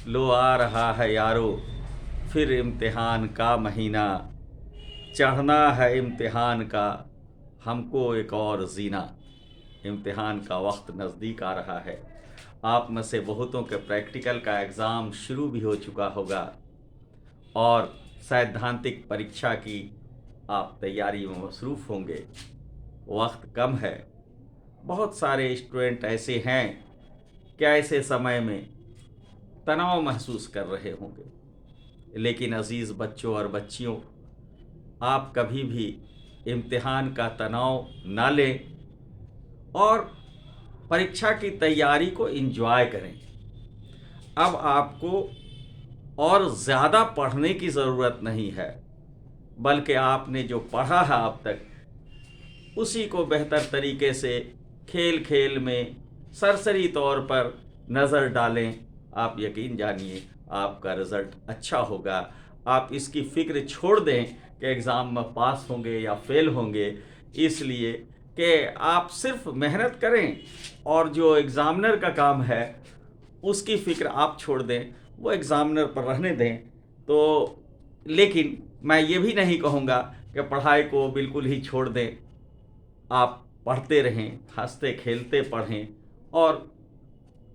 लो आ रहा है यारो फिर इम्तिहान का महीना, चढ़ना है इम्तिहान का हमको एक और जीना। इम्तिहान का वक्त नज़दीक आ रहा है। आप में से बहुतों के प्रैक्टिकल का एग्ज़ाम शुरू भी हो चुका होगा और सैद्धांतिक परीक्षा की आप तैयारी में मसरूफ़ होंगे। वक्त कम है। बहुत सारे स्टूडेंट ऐसे हैं कि ऐसे समय में तनाव महसूस कर रहे होंगे। लेकिन अज़ीज़ बच्चों और बच्चियों, आप कभी भी इम्तिहान का तनाव ना लें और परीक्षा की तैयारी को एंजॉय करें। अब आपको और ज़्यादा पढ़ने की ज़रूरत नहीं है, बल्कि आपने जो पढ़ा है अब तक उसी को बेहतर तरीके से खेल खेल में सरसरी तौर पर नज़र डालें। आप यकीन जानिए आपका रिज़ल्ट अच्छा होगा। आप इसकी फ़िक्र छोड़ दें कि एग्ज़ाम में पास होंगे या फेल होंगे, इसलिए कि आप सिर्फ मेहनत करें और जो एग्ज़ामिनर का काम है उसकी फ़िक्र आप छोड़ दें, वो एग्ज़ामिनर पर रहने दें। तो लेकिन मैं ये भी नहीं कहूँगा कि पढ़ाई को बिल्कुल ही छोड़ दें। आप पढ़ते रहें, हंसते खेलते पढ़ें और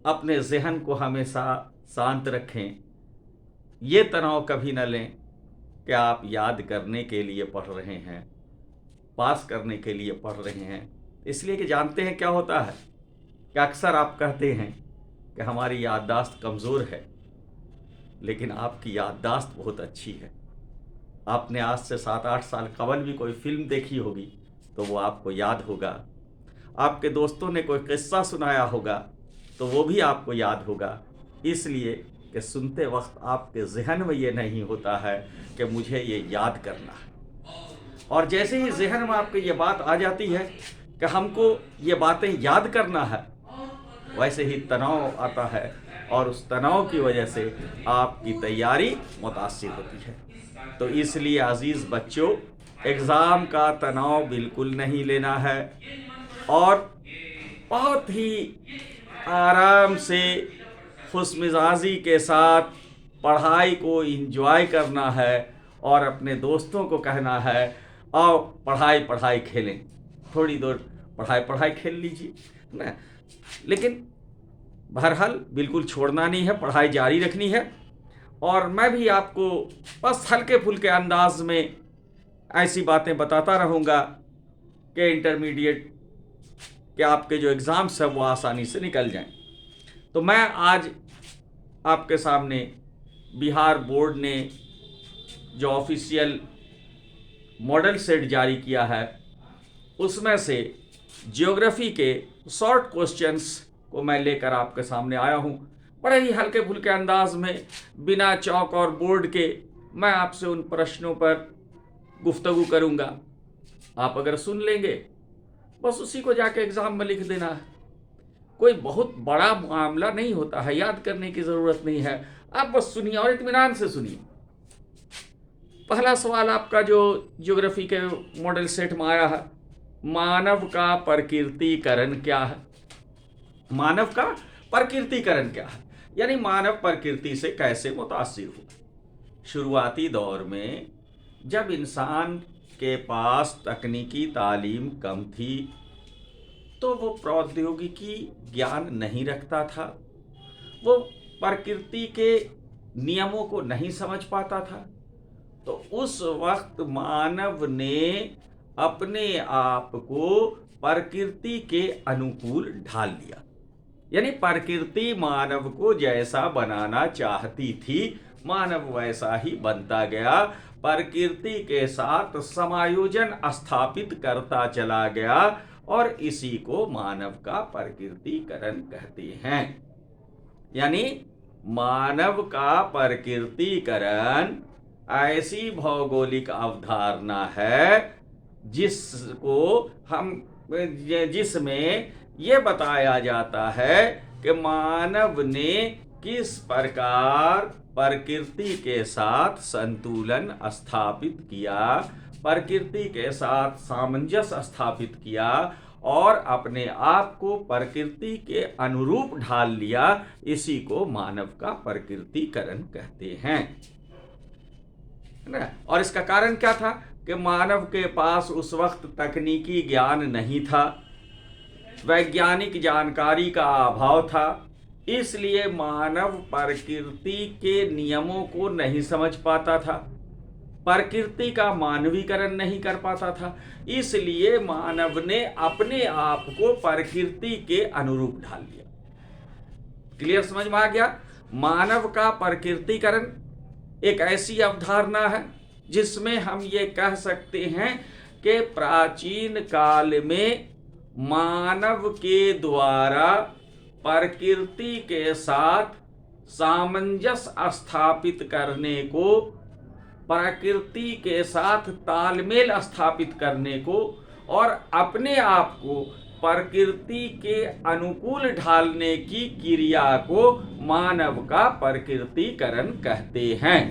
अपने ज़हन को हमेशा शांत रखें। ये तनाव कभी न लें कि आप याद करने के लिए पढ़ रहे हैं, पास करने के लिए पढ़ रहे हैं। इसलिए कि जानते हैं क्या होता है कि अक्सर आप कहते हैं कि हमारी याददाश्त कमज़ोर है, लेकिन आपकी याददाश्त बहुत अच्छी है। आपने आज से 7-8 साल कबल भी कोई फिल्म देखी होगी तो वो आपको याद होगा। आपके दोस्तों ने कोई किस्सा सुनाया होगा तो वो भी आपको याद होगा। इसलिए कि सुनते वक्त आपके जहन में ये नहीं होता है कि मुझे ये याद करना है, और जैसे ही जहन में आपके ये बात आ जाती है कि हमको ये बातें याद करना है, वैसे ही तनाव आता है और उस तनाव की वजह से आपकी तैयारी मुतासिर होती है। तो इसलिए अज़ीज़ बच्चों, एग्ज़ाम का तनाव बिल्कुल नहीं लेना है और बहुत ही आराम से खुशमिजाजी के साथ पढ़ाई को एंजॉय करना है और अपने दोस्तों को कहना है आओ पढ़ाई पढ़ाई खेलें। थोड़ी देर पढ़ाई पढ़ाई खेल लीजिए ना, लेकिन बहरहाल बिल्कुल छोड़ना नहीं है, पढ़ाई जारी रखनी है। और मैं भी आपको बस हल्के फुल्के अंदाज में ऐसी बातें बताता रहूँगा कि इंटरमीडिएट के आपके जो एग्ज़ाम्स हैं वो आसानी से निकल जाएं। तो मैं आज आपके सामने बिहार बोर्ड ने जो ऑफिशियल मॉडल सेट जारी किया है उसमें से ज्योग्राफी के शॉर्ट क्वेश्चंस को मैं लेकर आपके सामने आया हूँ। बड़े ही हल्के फुल्के अंदाज में, बिना चौक और बोर्ड के मैं आपसे उन प्रश्नों पर गुफ्तगू करूँगा। आप अगर सुन लेंगे बस उसी को जाके एग्ज़ाम में लिख देना है। कोई बहुत बड़ा मामला नहीं होता है, याद करने की ज़रूरत नहीं है। आप बस सुनिए और इत्मीनान से सुनिए। पहला सवाल आपका जो ज्योग्राफी के मॉडल सेट में आया है, मानव का प्रकृतिकरण क्या है? मानव का प्रकृतिकरण क्या है, यानी मानव प्रकृति से कैसे मुतासिर हुआ। शुरुआती दौर में जब इंसान के पास तकनीकी तालीम कम थी तो वो प्रौद्योगिकी ज्ञान नहीं रखता था, वो प्रकृति के नियमों को नहीं समझ पाता था। तो उस वक्त मानव ने अपने आप को प्रकृति के अनुकूल ढाल लिया, यानी प्रकृति मानव को जैसा बनाना चाहती थी मानव वैसा ही बनता गया, प्रकृति के साथ समायोजन स्थापित करता चला गया और इसी को मानव का प्रकृतिकरण कहते हैं। यानी मानव का प्रकृतिकरण ऐसी भौगोलिक अवधारणा है जिसमें यह बताया जाता है कि मानव ने किस प्रकार प्रकृति के साथ संतुलन स्थापित किया, प्रकृति के साथ सामंजस्य स्थापित किया और अपने आप को प्रकृति के अनुरूप ढाल लिया, इसी को मानव का प्रकृतिकरण कहते हैं ना। और इसका कारण क्या था कि मानव के पास उस वक्त तकनीकी ज्ञान नहीं था, वैज्ञानिक जानकारी का अभाव था, इसलिए मानव प्रकृति के नियमों को नहीं समझ पाता था, प्रकृति का मानवीकरण नहीं कर पाता था। इसलिए मानव ने अपने आप को प्रकृति के अनुरूप ढाल लिया। क्लियर समझ में आ गया? मानव का प्रकृतिकरण एक ऐसी अवधारणा है जिसमें हम ये कह सकते हैं कि प्राचीन काल में मानव के द्वारा प्रकृति के साथ सामंजस्य स्थापित करने को, प्रकृति के साथ तालमेल स्थापित करने को और अपने आप को प्रकृति के अनुकूल ढालने की क्रिया को मानव का प्रकृतिकरण कहते हैं।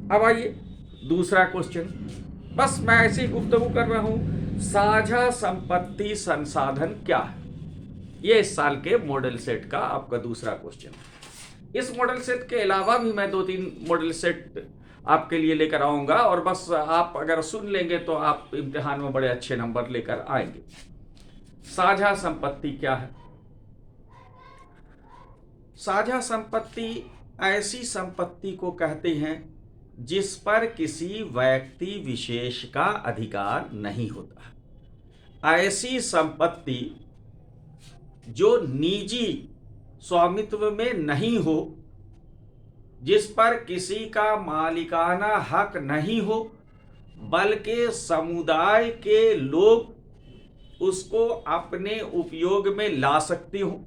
अब आइए दूसरा क्वेश्चन, बस मैं ऐसी गुफ्तगू कर रहा हूं, साझा संपत्ति संसाधन क्या है? ये इस साल के मॉडल सेट का आपका दूसरा क्वेश्चन है। इस मॉडल सेट के अलावा भी मैं 2-3 मॉडल सेट आपके लिए लेकर आऊंगा और बस आप अगर सुन लेंगे तो आप इम्तिहान में बड़े अच्छे नंबर लेकर आएंगे। साझा संपत्ति क्या है? साझा संपत्ति ऐसी संपत्ति को कहते हैं जिस पर किसी व्यक्ति विशेष का अधिकार नहीं होता। ऐसी संपत्ति जो निजी स्वामित्व में नहीं हो, जिस पर किसी का मालिकाना हक नहीं हो, बल्कि समुदाय के लोग उसको अपने उपयोग में ला सकते हो।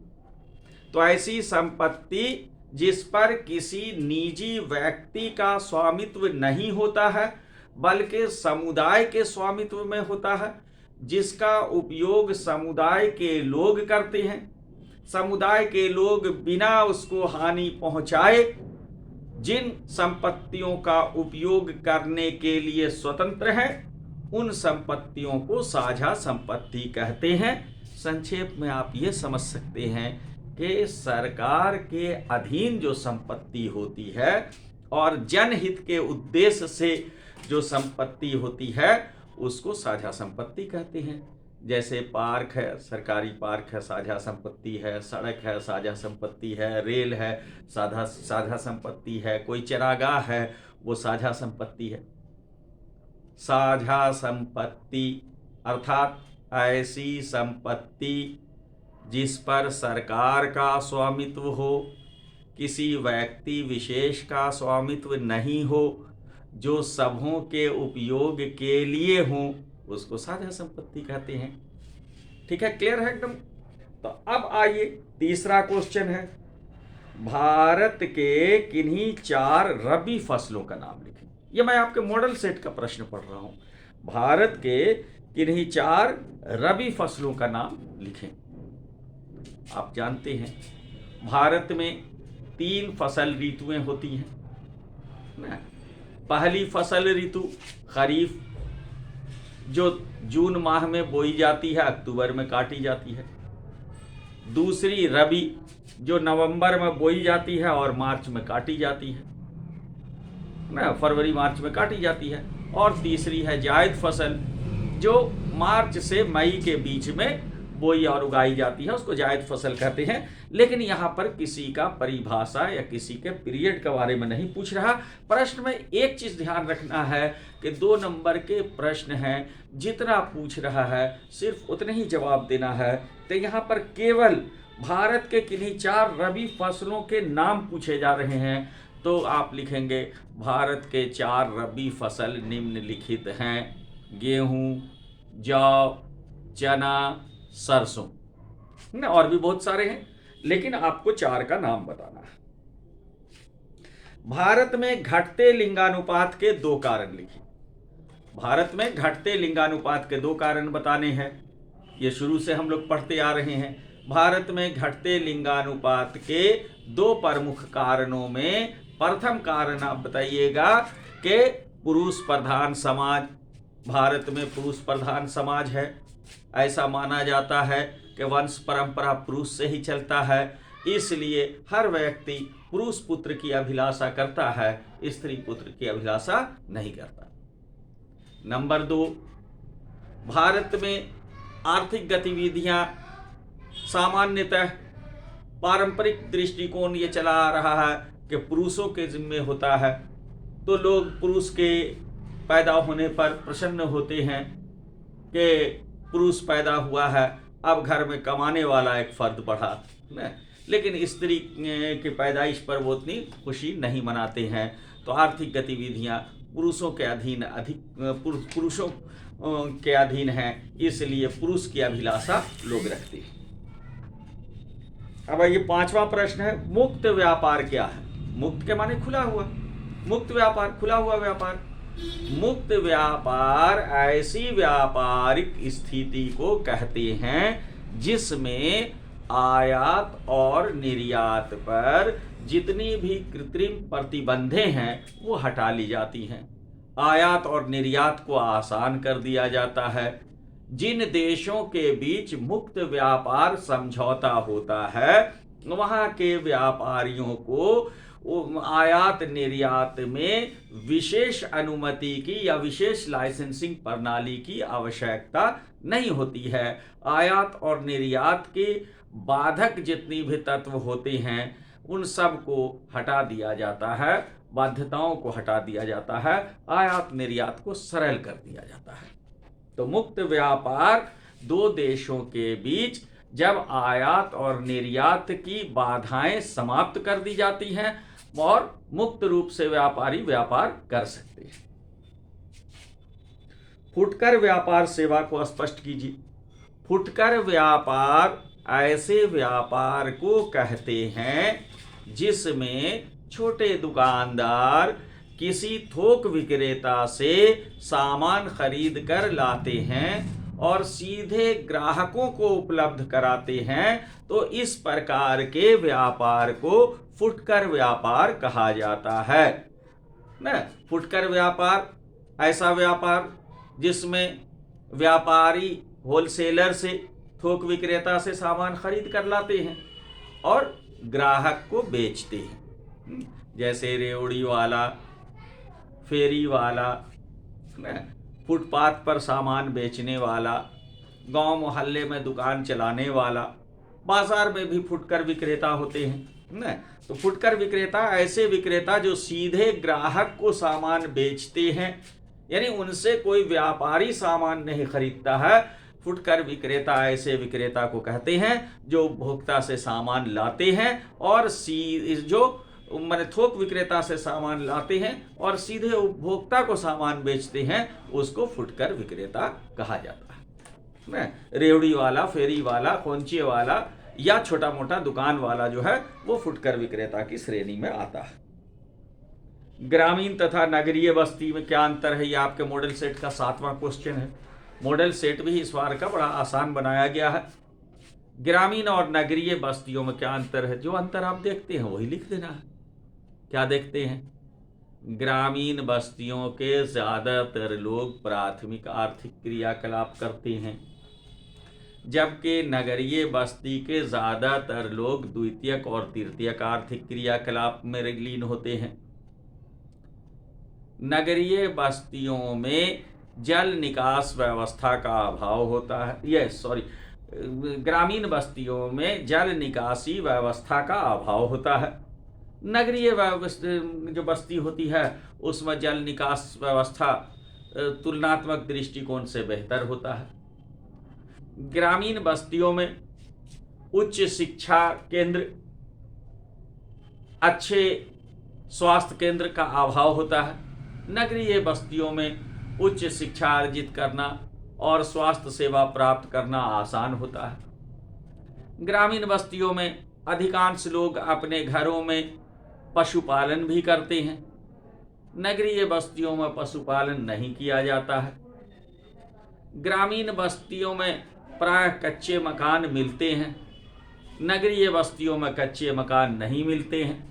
तो ऐसी संपत्ति जिस पर किसी निजी व्यक्ति का स्वामित्व नहीं होता है, बल्कि समुदाय के स्वामित्व में होता है, जिसका उपयोग समुदाय के लोग करते हैं, समुदाय के लोग बिना उसको हानि पहुंचाए जिन संपत्तियों का उपयोग करने के लिए स्वतंत्र हैं, उन संपत्तियों को साझा संपत्ति कहते हैं। संक्षेप में आप ये समझ सकते हैं कि सरकार के अधीन जो संपत्ति होती है और जनहित के उद्देश्य से जो संपत्ति होती है उसको साझा संपत्ति कहते हैं। जैसे पार्क है, सरकारी पार्क है, साझा संपत्ति है, सड़क है, साझा संपत्ति है, रेल है, साझा संपत्ति है, कोई चरागाह है, वो साझा संपत्ति है। साझा संपत्ति अर्थात ऐसी संपत्ति जिस पर सरकार का स्वामित्व हो, किसी व्यक्ति विशेष का स्वामित्व नहीं हो, जो सबों के उपयोग के लिए हों, उसको साझा संपत्ति कहते हैं। ठीक है, क्लियर है एकदम? तो अब आइए तीसरा क्वेश्चन है, भारत के किन्हीं 4 रबी फसलों का नाम लिखें। ये मैं आपके मॉडल सेट का प्रश्न पढ़ रहा हूं। भारत के किन्हीं 4 रबी फसलों का नाम लिखें। आप जानते हैं भारत में 3 फसल ऋतुएं होती हैं। पहली फसल ऋतु खरीफ, जो जून माह में बोई जाती है, अक्टूबर में काटी जाती है। दूसरी रबी, जो नवंबर में बोई जाती है और मार्च में काटी जाती है, फरवरी मार्च में काटी जाती है। और तीसरी है जायद फसल, जो मार्च से मई के बीच में बोई और उगाई जाती है, उसको जायद फसल कहते हैं। लेकिन यहाँ पर किसी का परिभाषा या किसी के पीरियड के बारे में नहीं पूछ रहा। प्रश्न में एक चीज ध्यान रखना है कि 2 नंबर के प्रश्न हैं, जितना पूछ रहा है सिर्फ उतने ही जवाब देना है। तो यहाँ पर केवल भारत के किन्हीं 4 रबी फसलों के नाम पूछे जा रहे हैं। तो आप लिखेंगे भारत के 4 रबी फसल निम्नलिखित हैं: गेहूं, जौ, चना, सरसों। और भी बहुत सारे हैं, लेकिन आपको 4 का नाम बताना है। भारत में घटते लिंगानुपात के 2 कारण लिखिए। भारत में घटते लिंगानुपात के 2 कारण बताने हैं। ये शुरू से हम लोग पढ़ते आ रहे हैं। भारत में घटते लिंगानुपात के 2 प्रमुख कारणों में प्रथम कारण आप बताइएगा कि पुरुष प्रधान समाज। भारत में पुरुष प्रधान समाज है। ऐसा माना जाता है कि वंश परंपरा पुरुष से ही चलता है, इसलिए हर व्यक्ति पुरुष पुत्र की अभिलाषा करता है, स्त्री पुत्र की अभिलाषा नहीं करता। नंबर 2, भारत में आर्थिक गतिविधियां सामान्यतः पारंपरिक दृष्टिकोण ये चला आ रहा है कि पुरुषों के जिम्मे होता है, तो लोग पुरुष के पैदा होने पर प्रसन्न होते हैं कि पुरुष पैदा हुआ है, अब घर में कमाने वाला एक फर्द बढ़ा न। लेकिन स्त्री की पैदाइश पर वो उतनी खुशी नहीं मनाते हैं। तो आर्थिक गतिविधियां पुरुषों के अधीन पुरुषों के अधीन हैं, इसलिए पुरुष की अभिलाषा लोग रखते हैं। अब ये 5वां प्रश्न है, मुक्त व्यापार क्या है? मुक्त के माने खुला हुआ, मुक्त व्यापार, खुला हुआ व्यापार। मुक्त व्यापार ऐसी व्यापारिक स्थिति को कहते हैं जिसमें आयात और निर्यात पर जितनी भी कृत्रिम प्रतिबंधें हैं वो हटा ली जाती हैं। आयात और निर्यात को आसान कर दिया जाता है। जिन देशों के बीच मुक्त व्यापार समझौता होता है वहां के व्यापारियों को आयात निर्यात में विशेष अनुमति की या विशेष लाइसेंसिंग प्रणाली की आवश्यकता नहीं होती है। आयात और निर्यात के बाधक जितनी भी तत्व होते हैं उन सब को हटा दिया जाता है, बाध्यताओं को हटा दिया जाता है, आयात निर्यात को सरल कर दिया जाता है। तो मुक्त व्यापार दो देशों के बीच जब आयात और निर्यात की बाधाएं समाप्त कर दी जाती हैं और मुक्त रूप से व्यापारी व्यापार कर सकते हैं। फुटकर व्यापार सेवा को स्पष्ट कीजिए। फुटकर व्यापार ऐसे व्यापार को कहते हैं जिसमें छोटे दुकानदार किसी थोक विक्रेता से सामान खरीद कर लाते हैं और सीधे ग्राहकों को उपलब्ध कराते हैं, तो इस प्रकार के व्यापार को फुटकर व्यापार कहा जाता है ना। फुटकर व्यापार ऐसा व्यापार जिसमें व्यापारी होलसेलर से, थोक विक्रेता से सामान खरीद कर लाते हैं और ग्राहक को बेचते हैं। जैसे रेवड़ी वाला, फेरी वाला, फुटपाथ पर सामान बेचने वाला, गांव मोहल्ले में दुकान चलाने वाला, बाजार में भी फुटकर विक्रेता होते हैं ना। तो फुटकर विक्रेता ऐसे विक्रेता जो सीधे ग्राहक को सामान बेचते हैं, यानी उनसे कोई व्यापारी सामान नहीं खरीदता है। फुटकर विक्रेता ऐसे विक्रेता को कहते हैं जो उपभोक्ता से सामान लाते हैं और जो मैंने थोक विक्रेता से सामान लाते हैं और सीधे उपभोक्ता को सामान बेचते हैं, उसको फुटकर विक्रेता कहा जाता है। रेवड़ी वाला, फेरी वाला, खोंचे वाला या छोटा मोटा दुकान वाला जो है वो फुटकर विक्रेता की श्रेणी में आता है। ग्रामीण तथा नगरीय बस्ती में क्या अंतर है, ये आपके मॉडल सेट का 7वां क्वेश्चन है। मॉडल सेट भी इस बार का बड़ा आसान बनाया गया है। ग्रामीण और नगरीय बस्तियों में क्या अंतर है, जो अंतर आप देखते हैं वही लिख देना है। क्या देखते हैं? ग्रामीण बस्तियों के ज्यादातर लोग प्राथमिक आर्थिक क्रियाकलाप करते हैं, जबकि नगरीय बस्ती के ज्यादातर लोग द्वितीयक और तृतीयक आर्थिक क्रियाकलाप में लीन होते हैं। नगरीय बस्तियों में जल निकास व्यवस्था का अभाव होता है। ग्रामीण बस्तियों में जल निकासी व्यवस्था का अभाव होता है। नगरीय जो बस्ती होती है उसमें जल निकास व्यवस्था तुलनात्मक दृष्टिकोण से बेहतर होता है। ग्रामीण बस्तियों में उच्च शिक्षा केंद्र, अच्छे स्वास्थ्य केंद्र का अभाव होता है। नगरीय बस्तियों में उच्च शिक्षा अर्जित करना और स्वास्थ्य सेवा प्राप्त करना आसान होता है। ग्रामीण बस्तियों में अधिकांश लोग अपने घरों में पशुपालन भी करते हैं। नगरीय बस्तियों में पशुपालन नहीं किया जाता है। ग्रामीण बस्तियों में प्रायः कच्चे मकान मिलते हैं, नगरीय बस्तियों में कच्चे मकान नहीं मिलते हैं।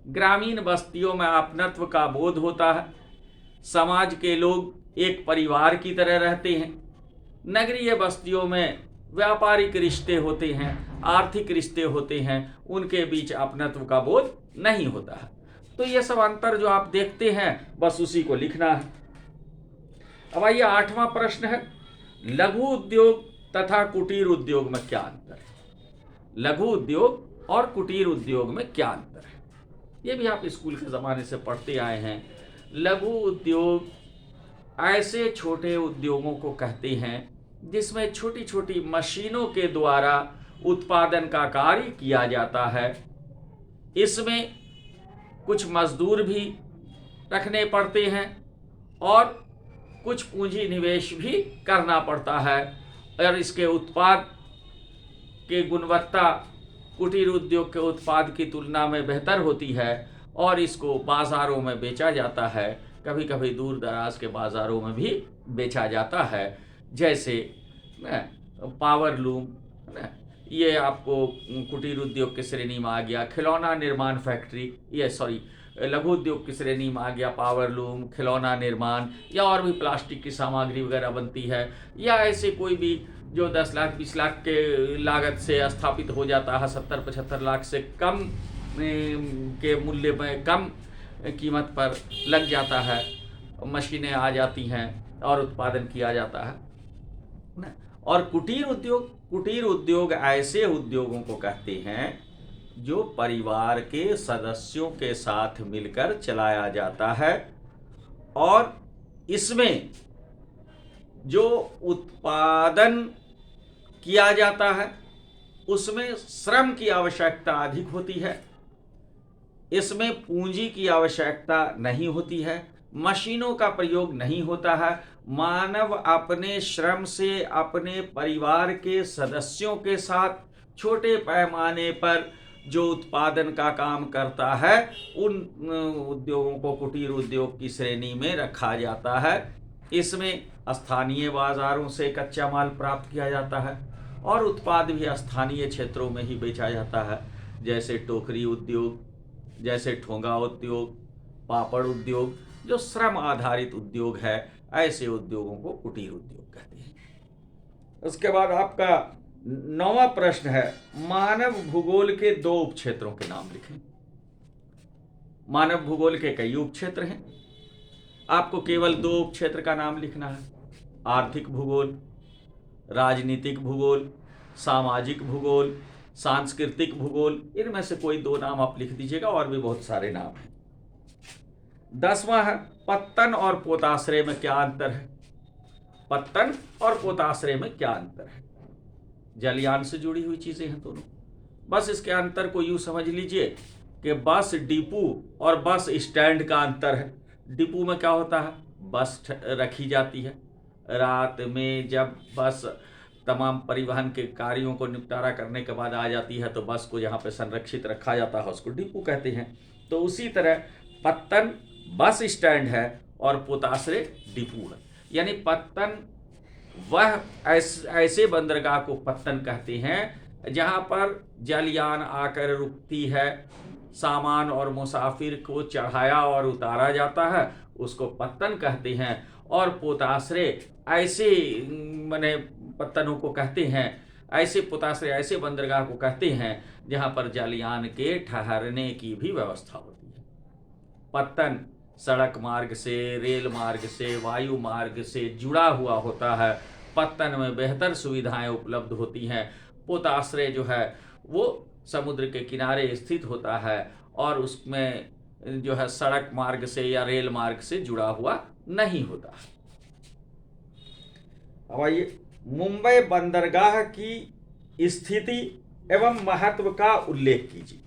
ग्रामीण बस्तियों में अपनत्व का बोध होता है, समाज के लोग एक परिवार की तरह रहते हैं। नगरीय बस्तियों में व्यापारिक रिश्ते होते हैं, आर्थिक रिश्ते होते हैं, उनके बीच अपनत्व का बोध नहीं होता है। तो ये सब अंतर जो आप देखते हैं, बस उसी को लिखना है। अब आइए 8वां प्रश्न है, लघु उद्योग तथा कुटीर उद्योग में क्या अंतर है? लघु उद्योग और कुटीर उद्योग में क्या अंतर है? ये भी आप स्कूल के ज़माने से पढ़ते आए हैं। लघु उद्योग ऐसे छोटे उद्योगों को कहते हैं जिसमें छोटी छोटी मशीनों के द्वारा उत्पादन का कार्य किया जाता है। इसमें कुछ मजदूर भी रखने पड़ते हैं और कुछ पूंजी निवेश भी करना पड़ता है, और इसके उत्पाद की गुणवत्ता कुटीर उद्योग के उत्पाद की तुलना में बेहतर होती है और इसको बाज़ारों में बेचा जाता है। कभी कभी दूर दराज के बाज़ारों में भी बेचा जाता है, जैसे पावर लूम, ये आपको कुटीर उद्योग की श्रेणी में आ गया। खिलौना निर्माण फैक्ट्री, लघु उद्योग की श्रेणी में आ गया पावर लूम, खिलौना निर्माण, या और भी प्लास्टिक की सामग्री वगैरह बनती है, या ऐसे कोई भी जो 10 लाख 20 लाख के लागत से स्थापित हो जाता है, 70-75 लाख से कम के मूल्य में, कम कीमत पर लग जाता है, मशीनें आ जाती हैं और उत्पादन किया जाता है। और कुटीर उद्योग ऐसे उद्योगों को कहते हैं जो परिवार के सदस्यों के साथ मिलकर चलाया जाता है, और इसमें जो उत्पादन किया जाता है उसमें श्रम की आवश्यकता अधिक होती है, इसमें पूंजी की आवश्यकता नहीं होती है, मशीनों का प्रयोग नहीं होता है। मानव अपने श्रम से अपने परिवार के सदस्यों के साथ छोटे पैमाने पर जो उत्पादन का काम करता है, उन उद्योगों को कुटीर उद्योग की श्रेणी में रखा जाता है। इसमें स्थानीय बाजारों से कच्चा माल प्राप्त किया जाता है और उत्पाद भी स्थानीय क्षेत्रों में ही बेचा जाता है, जैसे टोकरी उद्योग, जैसे ठोंगा उद्योग, पापड़ उद्योग, जो श्रम आधारित उद्योग है, ऐसे उद्योगों को कुटीर उद्योग कहते हैं। उसके बाद आपका 9वां प्रश्न है, मानव भूगोल के 2 उपक्षेत्रों के नाम लिखें। मानव भूगोल के कई उपक्षेत्र हैं, आपको केवल 2 उपक्षेत्र का नाम लिखना है। आर्थिक भूगोल, राजनीतिक भूगोल, सामाजिक भूगोल, सांस्कृतिक भूगोल, इनमें से कोई 2 नाम आप लिख दीजिएगा, और भी बहुत सारे नाम हैं। 10वां है, पत्तन और पोताश्रय में क्या अंतर है? पत्तन और पोताश्रय में क्या अंतर है? जलयान से जुड़ी हुई चीजें हैं दोनों। बस इसके अंतर को यूं समझ लीजिए कि बस डिपो और बस स्टैंड का अंतर है। डिपो में क्या होता है, बस रखी जाती है, रात में जब बस तमाम परिवहन के कार्यों को निपटारा करने के बाद आ जाती है, तो बस को जहाँ पे संरक्षित रखा जाता है उसको डिपो कहते हैं। तो उसी तरह पत्तन बस स्टैंड है और पोताश्रय डिपो है। यानी पत्तन वह ऐसे बंदरगाह को पत्तन कहते हैं जहाँ पर जलयान आकर रुकती है, सामान और मुसाफिर को चढ़ाया और उतारा जाता है, उसको पत्तन कहते हैं। और पोताश्रय ऐसे माने पत्तनों को कहते हैं, ऐसे पोताश्रय ऐसे बंदरगाह को कहते हैं जहाँ पर जलयान के ठहरने की भी व्यवस्था होती है। पत्तन सड़क मार्ग से, रेल मार्ग से, वायु मार्ग से जुड़ा हुआ होता है। पत्तन में बेहतर सुविधाएं उपलब्ध होती हैं। पोताश्रय जो है वो समुद्र के किनारे स्थित होता है और उसमें जो है सड़क मार्ग से या रेल मार्ग से जुड़ा हुआ नहीं होता। अब आइए, मुंबई बंदरगाह की स्थिति एवं महत्व का उल्लेख कीजिए।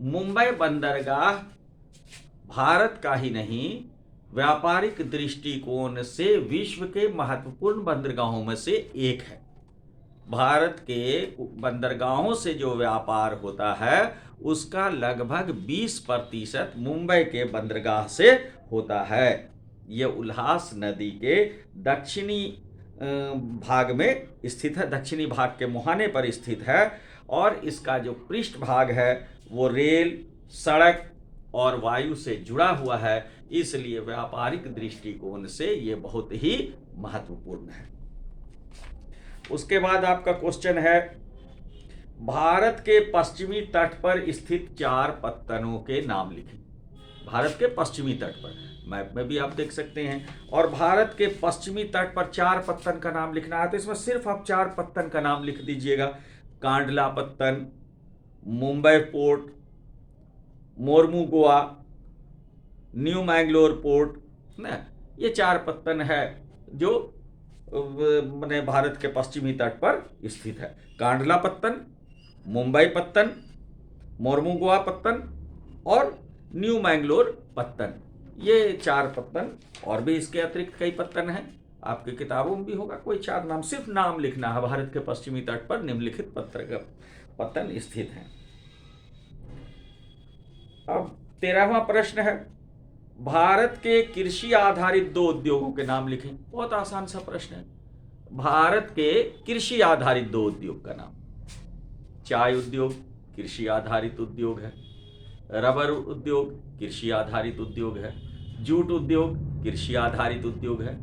मुंबई बंदरगाह भारत का ही नहीं, व्यापारिक दृष्टिकोण से विश्व के महत्वपूर्ण बंदरगाहों में से एक है। भारत के बंदरगाहों से जो व्यापार होता है उसका लगभग 20% मुंबई के बंदरगाह से होता है। ये उल्हास नदी के दक्षिणी भाग में स्थित है, दक्षिणी भाग के मुहाने पर स्थित है, और इसका जो पृष्ठ भाग है वो रेल, सड़क और वायु से जुड़ा हुआ है, इसलिए व्यापारिक दृष्टिकोण से ये बहुत ही महत्वपूर्ण है। उसके बाद आपका क्वेश्चन है, भारत के पश्चिमी तट पर स्थित 4 पत्तनों के नाम लिखें। भारत के पश्चिमी तट पर, मैप में भी आप देख सकते हैं। और भारत के पश्चिमी तट पर 4 पत्तन का नाम लिखना है, तो इसमें सिर्फ आप 4 पत्तन का नाम लिख दीजिएगा। कांडला पत्तन, Mumbai port, Mormugao, new Mangalore port ना, ये 4 पत्तन है जो मैंने भारत के पश्चिमी तट पर स्थित है। कांडला पत्तन, मुंबई पत्तन, मोरमुगुआ पत्तन और न्यू मैंगलोर पत्तन, ये 4 पत्तन। और भी इसके अतिरिक्त कई पत्तन हैं, आपकी किताबों में भी होगा कोई 4 नाम, सिर्फ नाम लिखना है। भारत के पश्चिमी तट पर निम्नलिखित पत्तन स्थित हैं। अब 13वां प्रश्न है, भारत के कृषि आधारित 2 उद्योगों के नाम लिखें। बहुत आसान सा प्रश्न है। भारत के कृषि आधारित 2 उद्योग का नाम। चाय उद्योग कृषि आधारित उद्योग है, रबर उद्योग कृषि आधारित उद्योग है, जूट उद्योग कृषि आधारित उद्योग है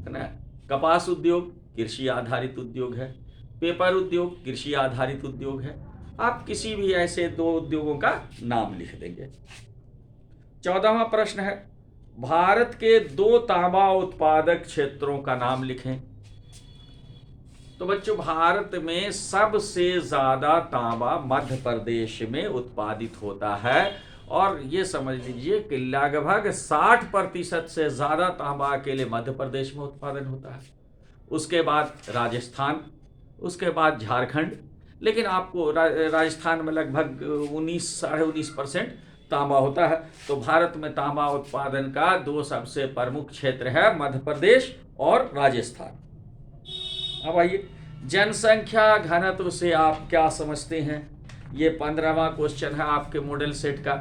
ना, कपास उद्योग कृषि आधारित उद्योग है, पेपर उद्योग कृषि आधारित उद्योग है। आप किसी भी ऐसे 2 उद्योगों का नाम लिख देंगे। 14वां प्रश्न है, भारत के 2 तांबा उत्पादक क्षेत्रों का नाम लिखें। तो बच्चों, भारत में सबसे ज्यादा तांबा मध्य प्रदेश में उत्पादित होता है, और ये समझ लीजिए कि लगभग 60% से ज्यादा तांबा अकेले मध्य प्रदेश में उत्पादन होता है। उसके बाद राजस्थान, उसके बाद झारखंड, लेकिन आपको राजस्थान में लगभग 19-19.5% तांबा होता है। तो भारत में तांबा उत्पादन का 2 सबसे प्रमुख क्षेत्र है, मध्य प्रदेश और राजस्थान। अब आइए, जनसंख्या घनत्व से आप क्या समझते हैं? ये 15वां क्वेश्चन है आपके मॉडल सेट का।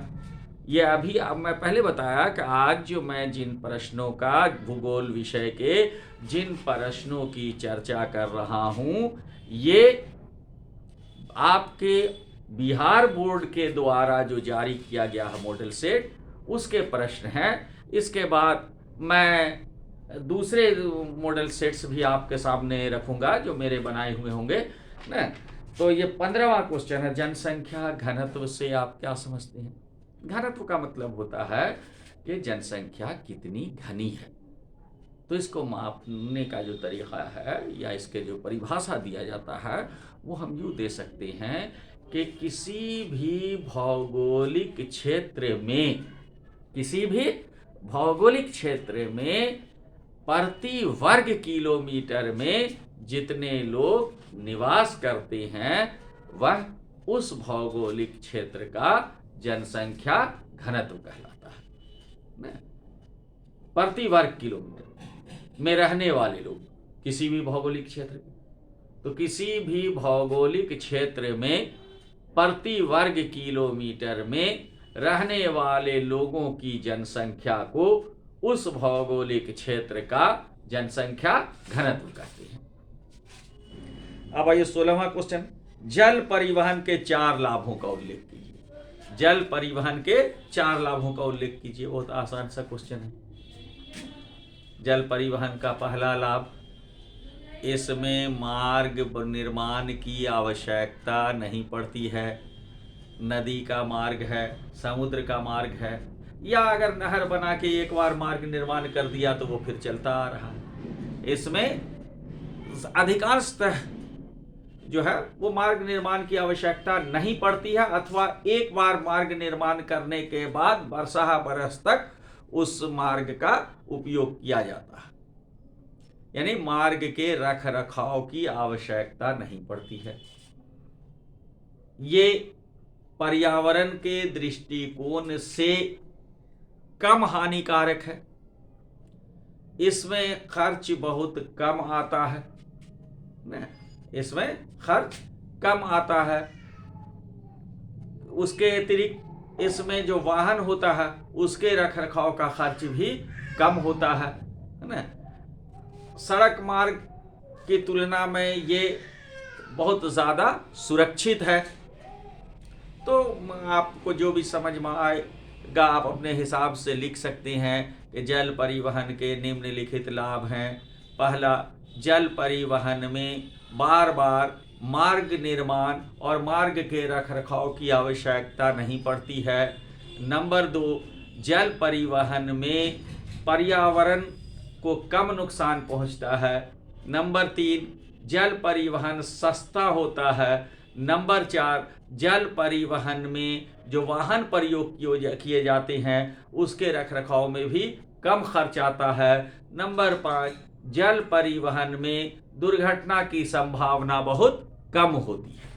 ये अभी अब मैं पहले बताया कि आज जो मैं जिन प्रश्नों का भूगोल विषय के जिन प्रश्नों की चर्चा कर रहा हूं, ये आपके बिहार बोर्ड के द्वारा जो जारी किया गया है मॉडल सेट, उसके प्रश्न हैं। इसके बाद मैं दूसरे मॉडल सेट्स भी आपके सामने रखूंगा जो मेरे बनाए हुए होंगे ना। तो ये 15वां क्वेश्चन है, जनसंख्या घनत्व से आप क्या समझते हैं? घनत्व का मतलब होता है कि जनसंख्या कितनी घनी है। तो इसको मापने का जो तरीका है या इसके जो परिभाषा दिया जाता है वो हम यूँ दे सकते हैं कि किसी भी भौगोलिक क्षेत्र में प्रति वर्ग किलोमीटर में जितने लोग निवास करते हैं वह उस भौगोलिक क्षेत्र का जनसंख्या घनत्व कहलाता है। प्रति वर्ग किलोमीटर में रहने वाले लोग किसी भी भौगोलिक क्षेत्र में, तो किसी भी भौगोलिक क्षेत्र में प्रति वर्ग किलोमीटर में रहने वाले लोगों की जनसंख्या को उस भौगोलिक क्षेत्र का जनसंख्या घनत्व कहते हैं। अब आइए 16वां क्वेश्चन, जल परिवहन के 4 लाभों का उल्लेख कीजिए। जल परिवहन के 4 लाभों का उल्लेख कीजिए। बहुत आसान सा क्वेश्चन है। जल परिवहन का पहला लाभ, इसमें मार्ग निर्माण की आवश्यकता नहीं पड़ती है। नदी का मार्ग है, समुद्र का मार्ग है, या अगर नहर बना के एक बार मार्ग निर्माण कर दिया तो वो फिर चलता आ रहा है। इसमें अधिकांशतः जो है वो मार्ग निर्माण की आवश्यकता नहीं पड़ती है, अथवा एक बार मार्ग निर्माण करने के बाद वर्षा बरस तक उस मार्ग का उपयोग किया जाता है। यानी मार्ग के रख रखाव की आवश्यकता नहीं पड़ती है। ये पर्यावरण के दृष्टिकोण से कम हानिकारक है। इसमें खर्च बहुत कम आता है, इसमें खर्च कम आता है। उसके अतिरिक्त इसमें जो वाहन होता है उसके रखरखाव का खर्च भी कम होता है ना। सड़क मार्ग की तुलना में ये बहुत ज़्यादा सुरक्षित है। तो आपको जो भी समझ में आएगा आप अपने हिसाब से लिख सकते हैं कि जल परिवहन के निम्नलिखित लाभ हैं। पहला, जल परिवहन में बार बार मार्ग निर्माण और मार्ग के रखरखाव की आवश्यकता नहीं पड़ती है। नंबर 2, जल परिवहन में पर्यावरण को कम नुकसान पहुंचता है। नंबर 3, जल परिवहन सस्ता होता है। नंबर 4, जल परिवहन में जो वाहन प्रयोग किए जाते हैं उसके रखरखाव में भी कम खर्च आता है। नंबर 5, जल परिवहन में दुर्घटना की संभावना बहुत कम होती है।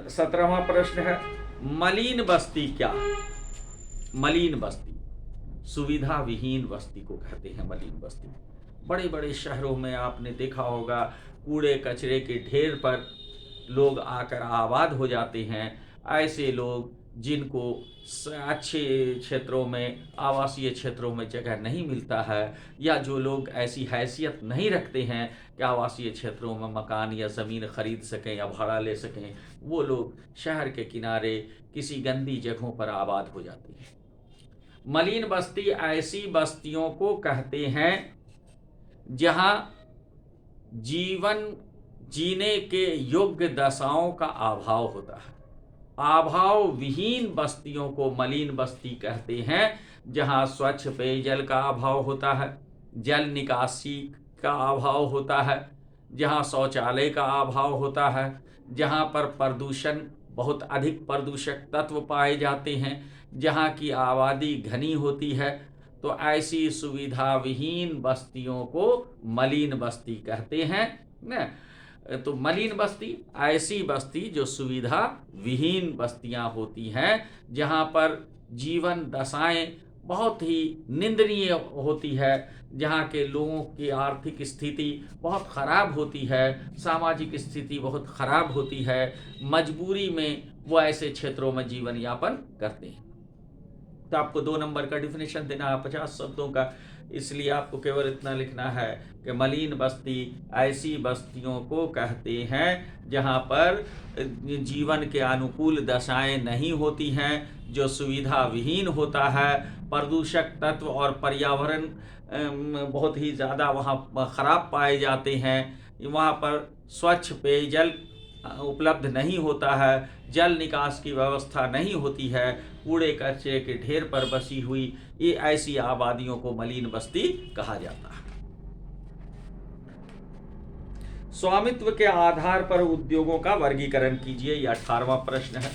17वां प्रश्न है, मलिन बस्ती क्या? मलिन बस्ती सुविधा विहीन बस्ती को कहते हैं। मलिन बस्ती बड़े बड़े शहरों में आपने देखा होगा, कूड़े कचरे के ढेर पर लोग आकर आबाद हो जाते हैं। ऐसे लोग जिनको अच्छे क्षेत्रों में, आवासीय क्षेत्रों में जगह नहीं मिलता है, या जो लोग ऐसी हैसियत नहीं रखते हैं कि आवासीय क्षेत्रों में मकान या ज़मीन खरीद सकें या भाड़ा ले सकें, वो लोग शहर के किनारे किसी गंदी जगहों पर आबाद हो जाते हैं। मलिन बस्ती ऐसी बस्तियों को कहते हैं जहां जीवन जीने के योग्य दशाओं का अभाव होता है। अभाव विहीन बस्तियों को मलिन बस्ती कहते हैं, जहां स्वच्छ पेयजल का अभाव होता है, जल निकासी का अभाव होता है, जहां शौचालय का अभाव होता है, जहां पर प्रदूषण, बहुत अधिक प्रदूषक तत्व पाए जाते हैं, जहां की आबादी घनी होती है। तो ऐसी सुविधा विहीन बस्तियों को मलिन बस्ती कहते हैं ना। तो मलिन बस्ती ऐसी बस्ती जो सुविधा विहीन बस्तियां होती हैं, जहां पर जीवन दशाएं बहुत ही निंदनीय होती है, जहाँ के लोगों की आर्थिक स्थिति बहुत ख़राब होती है, सामाजिक स्थिति बहुत ख़राब होती है, मजबूरी में वो ऐसे क्षेत्रों में जीवन यापन करते हैं। तो आपको 2 नंबर का डिफिनेशन देना है 50 शब्दों का, इसलिए आपको केवल इतना लिखना है कि मलिन बस्ती ऐसी बस्तियों को कहते हैं जहाँ पर जीवन के अनुकूल दशाएं नहीं होती हैं, जो सुविधा विहीन होता है, प्रदूषक तत्व और पर्यावरण बहुत ही ज़्यादा वहाँ ख़राब पाए जाते हैं, वहाँ पर स्वच्छ पेयजल उपलब्ध नहीं होता है, जल निकास की व्यवस्था नहीं होती है, कूड़े कचरे के ढेर पर बसी हुई ये ऐसी आबादियों को मलिन बस्ती कहा जाता है। स्वामित्व के आधार पर उद्योगों का वर्गीकरण कीजिए, यह 18वां प्रश्न है।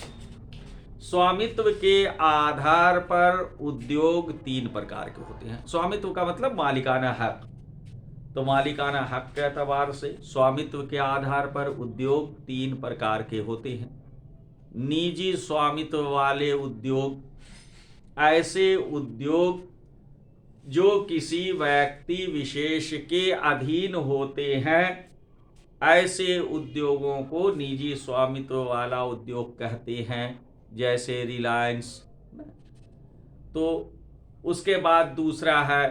स्वामित्व के आधार पर उद्योग 3 प्रकार के होते हैं। स्वामित्व का मतलब मालिकाना हक। तो मालिकाना हक के एतबार से स्वामित्व के आधार पर उद्योग 3 प्रकार के होते हैं। निजी स्वामित्व वाले उद्योग ऐसे उद्योग जो किसी व्यक्ति विशेष के अधीन होते हैं, ऐसे उद्योगों को निजी स्वामित्व वाला उद्योग कहते हैं, जैसे रिलायंस। तो उसके बाद दूसरा है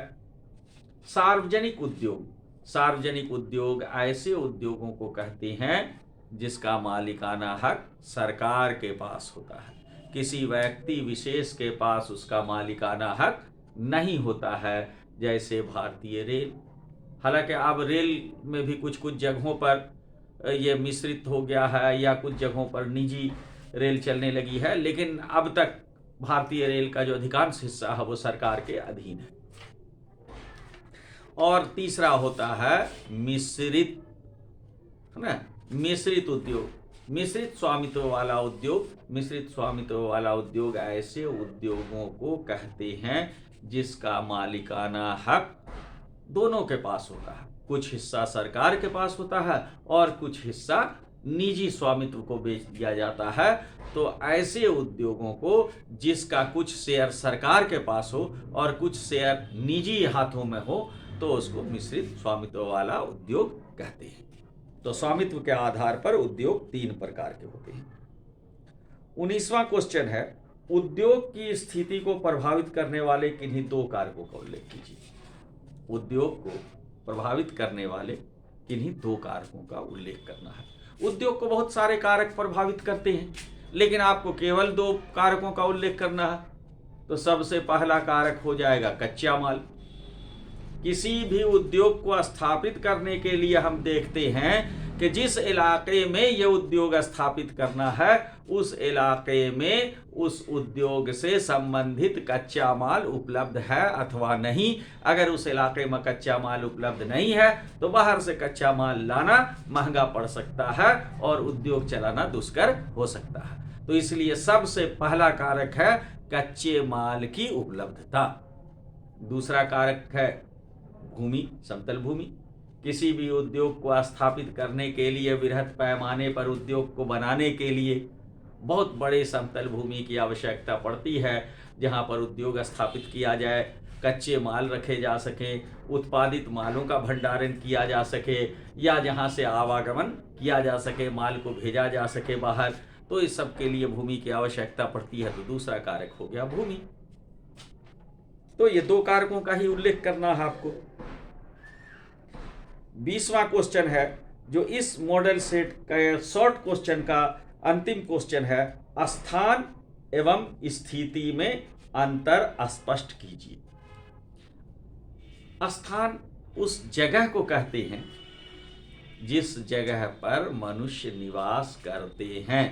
सार्वजनिक उद्योग। सार्वजनिक उद्योग ऐसे उद्योगों को कहते हैं जिसका मालिकाना हक सरकार के पास होता है, किसी व्यक्ति विशेष के पास उसका मालिकाना हक नहीं होता है, जैसे भारतीय रेल। हालांकि अब रेल में भी कुछ कुछ जगहों पर यह मिश्रित हो गया है या कुछ जगहों पर निजी रेल चलने लगी है, लेकिन अब तक भारतीय रेल का जो अधिकांश हिस्सा है वो सरकार के अधीन है। और तीसरा होता है मिश्रित, है ना, मिश्रित उद्योग, मिश्रित स्वामित्व वाला उद्योग। मिश्रित स्वामित्व वाला उद्योग ऐसे उद्योगों को कहते हैं जिसका मालिकाना हक दोनों के पास होता है, कुछ हिस्सा सरकार के पास होता है और कुछ हिस्सा निजी स्वामित्व को बेच दिया जाता है। तो ऐसे उद्योगों को जिसका कुछ शेयर सरकार के पास हो और कुछ शेयर निजी हाथों में हो, तो उसको मिश्रित स्वामित्व वाला उद्योग कहते हैं। तो स्वामित्व के आधार पर उद्योग 3 प्रकार के होते हैं। 19वां क्वेश्चन है, उद्योग की स्थिति को प्रभावित करने वाले किन्हीं 2 कारकों का उल्लेख कीजिए। उद्योग को प्रभावित करने वाले किन्हीं 2 कारकों का उल्लेख करना है। उद्योग को बहुत सारे कारक प्रभावित करते हैं, लेकिन आपको केवल 2 कारकों का उल्लेख करना है। तो सबसे पहला कारक हो जाएगा कच्चा माल, किसी भी उद्योग को स्थापित करने के लिए हम देखते हैं कि जिस इलाके में ये उद्योग स्थापित करना है उस इलाके में उस उद्योग से संबंधित कच्चा माल उपलब्ध है अथवा नहीं। अगर उस इलाके में कच्चा माल उपलब्ध नहीं है तो बाहर से कच्चा माल लाना महंगा पड़ सकता है और उद्योग चलाना दुष्कर हो सकता है। तो इसलिए सबसे पहला कारक है कच्चे माल की उपलब्धता। दूसरा कारक है भूमि, समतल भूमि। किसी भी उद्योग को स्थापित करने के लिए, वृहत पैमाने पर उद्योग को बनाने के लिए बहुत बड़े समतल भूमि की आवश्यकता पड़ती है, जहां पर उद्योग स्थापित किया जाए, कच्चे माल रखे जा सके, उत्पादित मालों का भंडारण किया जा सके, या जहां से आवागमन किया जा सके, माल को भेजा जा सके बाहर। तो इस सब के लिए भूमि की आवश्यकता पड़ती है। तो दूसरा कारक हो गया भूमि। तो ये दो कारकों का ही उल्लेख करना है आपको। 20वां क्वेश्चन है जो इस मॉडल सेट का शॉर्ट क्वेश्चन का अंतिम क्वेश्चन है, स्थान एवं स्थिति में अंतर स्पष्ट कीजिए। स्थान उस जगह को कहते हैं जिस जगह पर मनुष्य निवास करते हैं।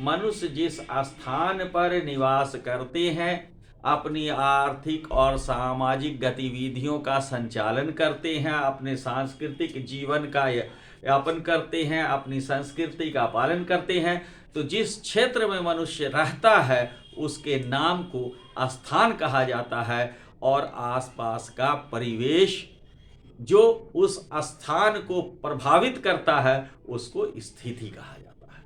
मनुष्य जिस स्थान पर निवास करते हैं, अपनी आर्थिक और सामाजिक गतिविधियों का संचालन करते हैं, अपने सांस्कृतिक जीवन का यापन करते हैं, अपनी संस्कृति का पालन करते हैं। तो जिस क्षेत्र में मनुष्य रहता है उसके नाम को स्थान कहा जाता है, और आसपास का परिवेश जो उस स्थान को प्रभावित करता है उसको स्थिति कहा जाता है।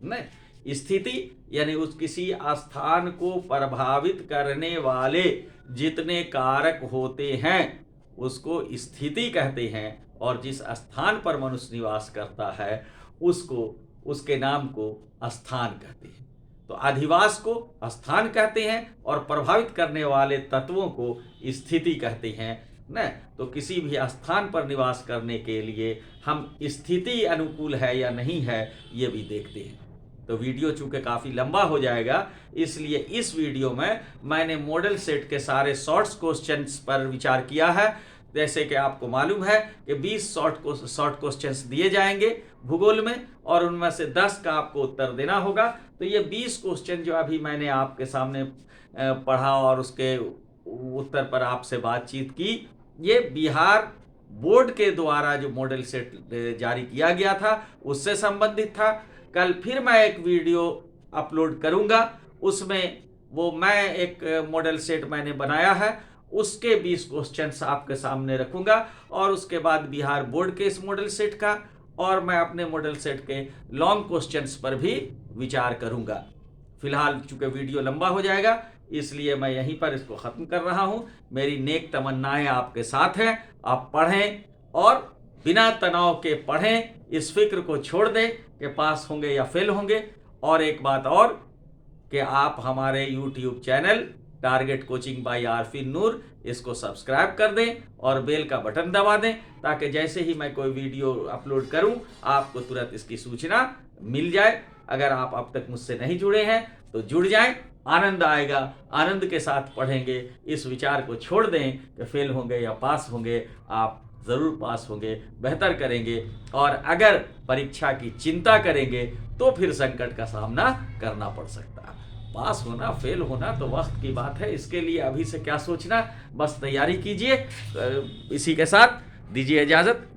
नहीं, स्थिति यानी उस किसी स्थान को प्रभावित करने वाले जितने कारक होते हैं उसको स्थिति कहते हैं, और जिस स्थान पर मनुष्य निवास करता है उसको, उसके नाम को स्थान कहते हैं। तो अधिवास को स्थान कहते हैं और प्रभावित करने वाले तत्वों को स्थिति कहते हैं न। तो किसी भी स्थान पर निवास करने के लिए हम स्थिति अनुकूल है या नहीं है ये भी देखते हैं। तो वीडियो चूंकि काफ़ी लंबा हो जाएगा, इसलिए इस वीडियो में मैंने मॉडल सेट के सारे शॉर्ट्स क्वेश्चंस पर विचार किया है। जैसे कि आपको मालूम है कि 20 शॉर्ट क्वेश्चंस दिए जाएंगे भूगोल में, और उनमें से 10 का आपको उत्तर देना होगा। तो ये 20 क्वेश्चन जो अभी मैंने आपके सामने पढ़ा और उसके उत्तर पर आपसे बातचीत की, ये बिहार बोर्ड के द्वारा जो मॉडल सेट जारी किया गया था उससे संबंधित था। कल फिर मैं एक वीडियो अपलोड करूंगा, उसमें वो मैं एक मॉडल सेट मैंने बनाया है उसके 20 क्वेश्चंस आपके सामने रखूंगा, और उसके बाद बिहार बोर्ड के इस मॉडल सेट का, और मैं अपने मॉडल सेट के लॉन्ग क्वेश्चंस पर भी विचार करूंगा। फिलहाल चूंकि वीडियो लंबा हो जाएगा इसलिए मैं यहीं पर इसको ख़त्म कर रहा हूं। मेरी नेक तमन्नाएं आपके साथ हैं। आप पढ़ें और बिना तनाव के पढ़ें, इस फिक्र को छोड़ दें कि पास होंगे या फेल होंगे। और एक बात और कि आप हमारे YouTube channel target coaching by Arfi Noor इसको सब्सक्राइब कर दें और बेल का बटन दबा दें, ताकि जैसे ही मैं कोई वीडियो अपलोड करूं आपको तुरंत इसकी सूचना मिल जाए। अगर आप अब तक मुझसे नहीं जुड़े हैं तो जुड़ जाएं, आनंद आएगा। आनंद के साथ पढ़ेंगे। इस विचार को छोड़ दें कि फेल होंगे या पास होंगे। आप ज़रूर पास होंगे, बेहतर करेंगे। और अगर परीक्षा की चिंता करेंगे तो फिर संकट का सामना करना पड़ सकता है। पास होना फेल होना तो वक्त की बात है, इसके लिए अभी से क्या सोचना, बस तैयारी कीजिए। इसी के साथ दीजिए इजाज़त।